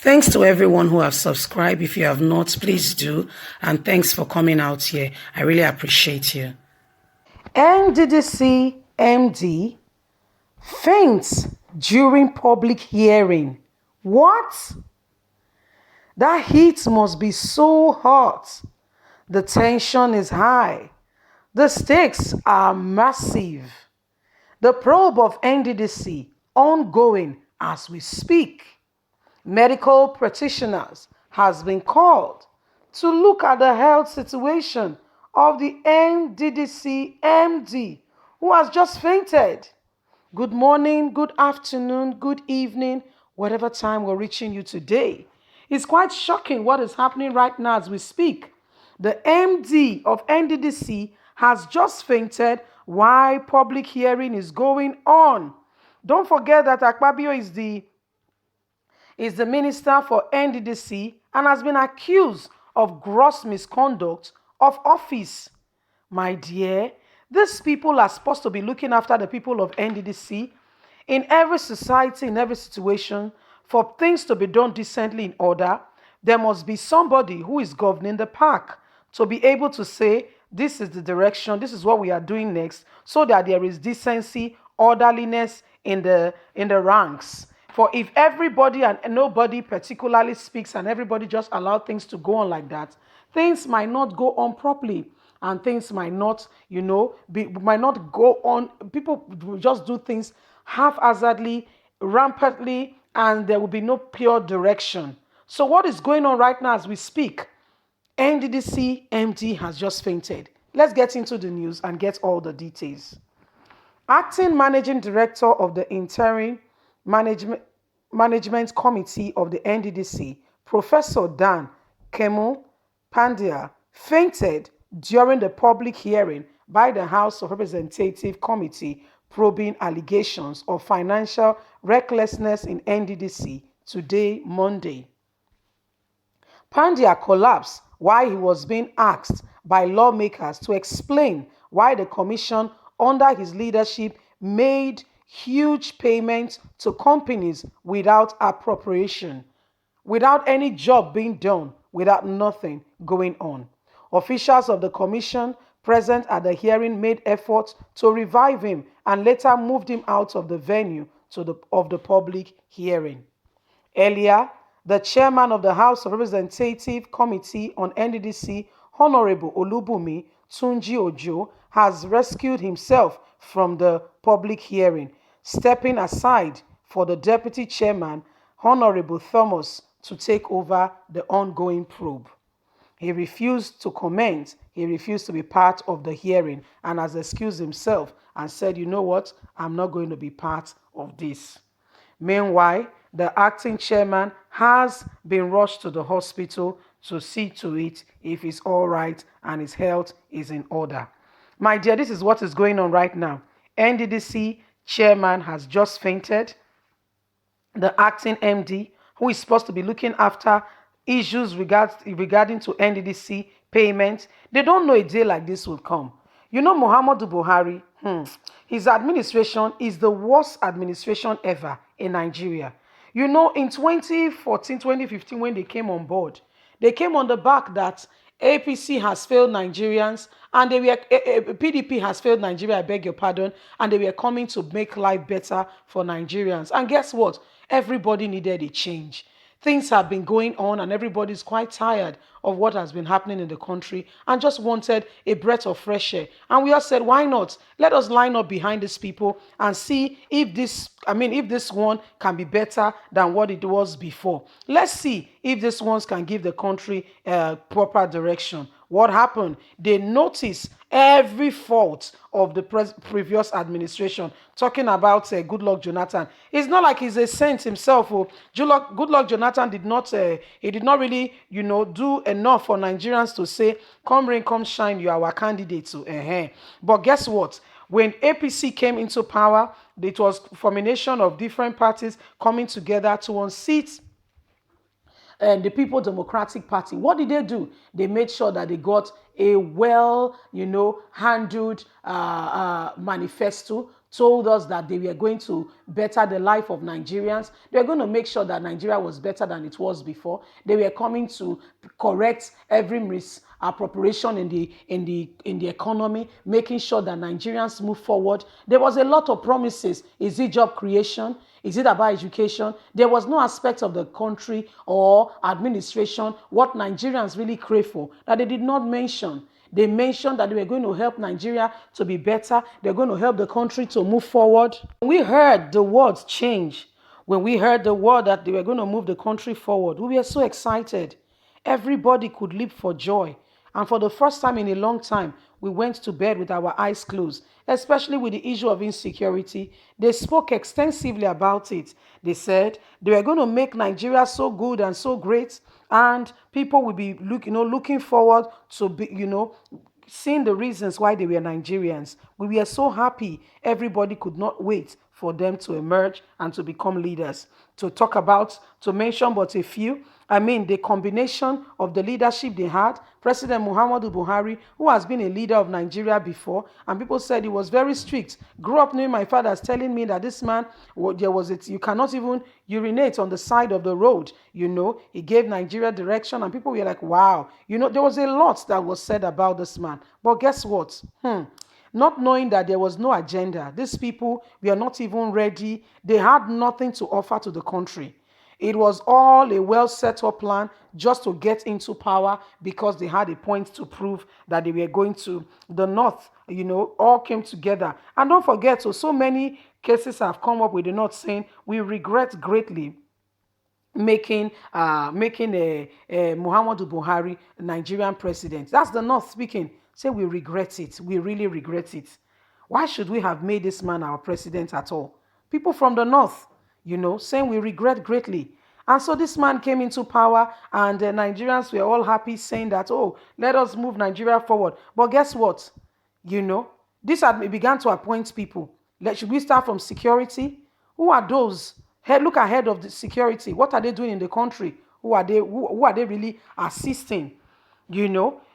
Thanks to everyone who have subscribed. If you have not, please do. And thanks for coming out here. I really appreciate you. Nddc MD faints during public hearing. What? That heat must be so hot. The tension is high. The stakes are massive. The probe of Nddc ongoing as we speak. Medical practitioners has been called to look at the health situation of the Nddc MD who has just fainted. Good morning, good afternoon, good evening, whatever time we're reaching you today. It's quite shocking what is happening right now as we speak. The MD of Nddc has just fainted while public hearing is going on. Don't forget that Akpabio is the minister for Nddc and has been accused of gross misconduct of office. My dear, these people are supposed to be looking after the people of Nddc in every society, in every situation. For things to be done decently in order, there must be somebody who is governing the park to be able to say, this is the direction, this is what we are doing next, so that there is decency, orderliness in the ranks. For if everybody and nobody particularly speaks and everybody just allow things to go on like that, things might not go on properly and things might not, might not go on. People will just do things haphazardly, rampantly, and there will be no pure direction. So what is going on right now as we speak? Nddc MD has just fainted. Let's get into the news and get all the details. Acting Managing Director of the Interim Management Committee of the Nddc, Professor Dan Kemu Pandya, fainted during the public hearing by the House of Representatives Committee probing allegations of financial recklessness in Nddc today, Monday. Pandya collapsed while he was being asked by lawmakers to explain why the commission under his leadership made huge payments to companies without appropriation, without any job being done, without nothing going on. Officials of the commission present at the hearing made efforts to revive him and later moved him out of the venue of the public hearing. Earlier, the chairman of the House of Representatives Committee on Nddc, Honorable Olubumi Tunji Ojo, has rescued himself from the public hearing, stepping aside for the deputy chairman, Honorable Thomas, to take over the ongoing probe. He refused to comment, he refused to be part of the hearing and has excused himself and said, you know what, I'm not going to be part of this. Meanwhile, the acting chairman has been rushed to the hospital to see to it if he's all right and his health is in order. My dear, this is what is going on right now. Nddc chairman has just fainted. The acting MD, who is supposed to be looking after issues regarding to Nddc payments, they don't know a day like this will come. You know, Muhammadu Buhari, his administration is the worst administration ever in Nigeria. You know, in 2014, 2015, when they came on board, they came on the back that APC has failed Nigerians and PDP has failed Nigeria, I beg your pardon, and they were coming to make life better for Nigerians. And guess what? Everybody needed a change. Things have been going on and everybody's quite tired of what has been happening in the country and just wanted a breath of fresh air. And we all said, why not? Let us line up behind these people and see if this one can be better than what it was before. Let's see if this ones can give the country proper direction. What happened? They noticed every fault of the previous administration. Talking about Goodluck Jonathan, it's not like he's a saint himself. Goodluck Jonathan did not really, do enough for Nigerians to say, "Come rain, come shine, you are our candidate." But guess what? When APC came into power, it was formation of different parties coming together to unseat the People Democratic Party. What did they do? They made sure that they got a well, handled manifesto told us that they were going to better the life of Nigerians. They were going to make sure that Nigeria was better than it was before. They were coming to correct every misappropriation in the economy, making sure that Nigerians move forward. There was a lot of promises. Is it job creation? Is it about education? There was no aspect of the country or administration what Nigerians really crave for that they did not mention. They mentioned that they were going to help Nigeria to be better. They're going to help the country to move forward. We heard the words change. When we heard the word that they were going to move the country forward, we were so excited. Everybody could leap for joy. And for the first time in a long time, we went to bed with our eyes closed, especially with the issue of insecurity. They spoke extensively about it. They said they were going to make Nigeria so good and so great, and people will be looking forward to seeing the reasons why they were Nigerians. We were so happy. Everybody could not wait for them to emerge and to become leaders. To mention but a few, I mean, the combination of the leadership they had, President Muhammadu Buhari, who has been a leader of Nigeria before, and people said he was very strict. Grew up knowing my father's telling me that this man, you cannot even urinate on the side of the road. He gave Nigeria direction, and people were like, wow. There was a lot that was said about this man. But guess what? Not knowing that there was no agenda. These people were not even ready. They had nothing to offer to the country. It was all a well set up plan just to get into power because they had a point to prove that they were going to. The North, all came together. And don't forget, so many cases have come up with the North saying, we regret greatly making Muhammadu Buhari Nigerian president. That's the North speaking. Say we regret it. We really regret it. Why should we have made this man our president at all? People from the North, saying we regret greatly. And so this man came into power, and the Nigerians were all happy, saying that, oh, let us move Nigeria forward. But guess what? This began to appoint people. Should we start from security? Who are those? Look ahead of the security. What are they doing in the country? Who are they really assisting?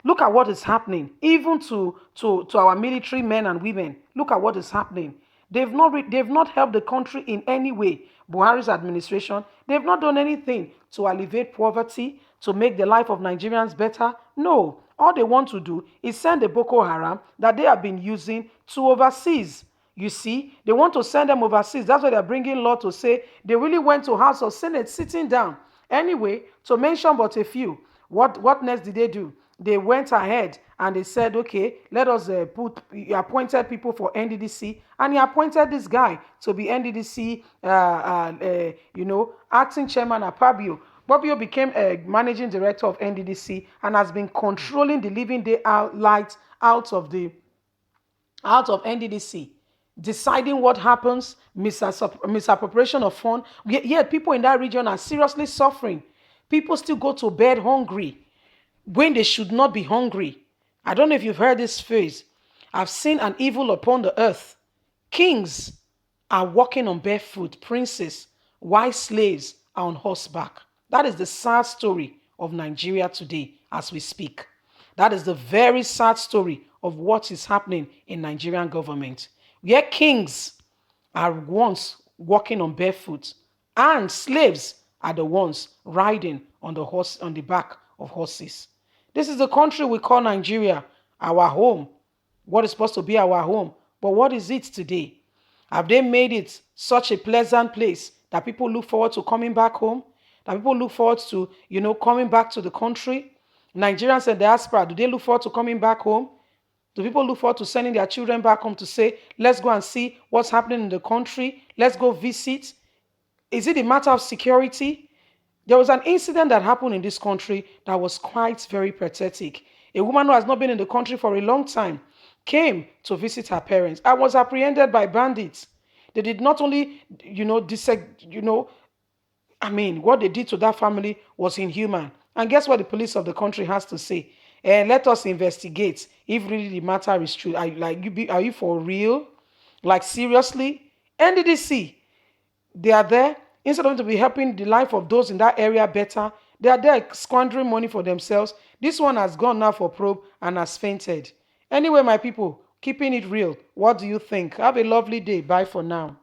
Look at what is happening. Even to our military men and women. Look at what is happening. They've not helped the country in any way. Buhari's administration, they've not done anything to alleviate poverty, to make the life of Nigerians better. No. All they want to do is send the Boko Haram that they have been using to overseas. You see, they want to send them overseas. That's why they're bringing law to say they really went to House of Senate sitting down. Anyway, to mention but a few, what next did they do? They went ahead and they said, okay, let us appointed people for Nddc, and he appointed this guy to be Nddc, acting chairman Akpabio. Akpabio became a managing director of Nddc and has been controlling the living daylight out of Nddc, deciding what happens, misappropriation of funds. Yet people in that region are seriously suffering. People still go to bed hungry when they should not be hungry. I don't know if you've heard this phrase. I've seen an evil upon the earth. Kings are walking on barefoot, princes, while slaves are on horseback. That is the sad story of Nigeria today as we speak. That is the very sad story of what is happening in Nigerian government. Where kings are once walking on barefoot and slaves are the ones riding on the back of horses. This is the country we call Nigeria, our home. What is supposed to be our home? But what is it today? Have they made it such a pleasant place that people look forward to coming back home? That people look forward to, coming back to the country? Nigerians and diaspora, do they look forward to coming back home? Do people look forward to sending their children back home to say, let's go and see what's happening in the country? Let's go visit. Is it a matter of security? There was an incident that happened in this country that was quite very pathetic. A woman who has not been in the country for a long time came to visit her parents and was apprehended by bandits. They did not only, what they did to that family was inhuman. And guess what the police of the country has to say? Let us investigate if really the matter is true. Are you for real? Like, seriously? Nddc, they are there. Instead of them to be helping the life of those in that area better, they are there squandering money for themselves. This one has gone now for probe and has fainted. Anyway, my people, Keeping it real. What do you think? Have a lovely day. Bye for now.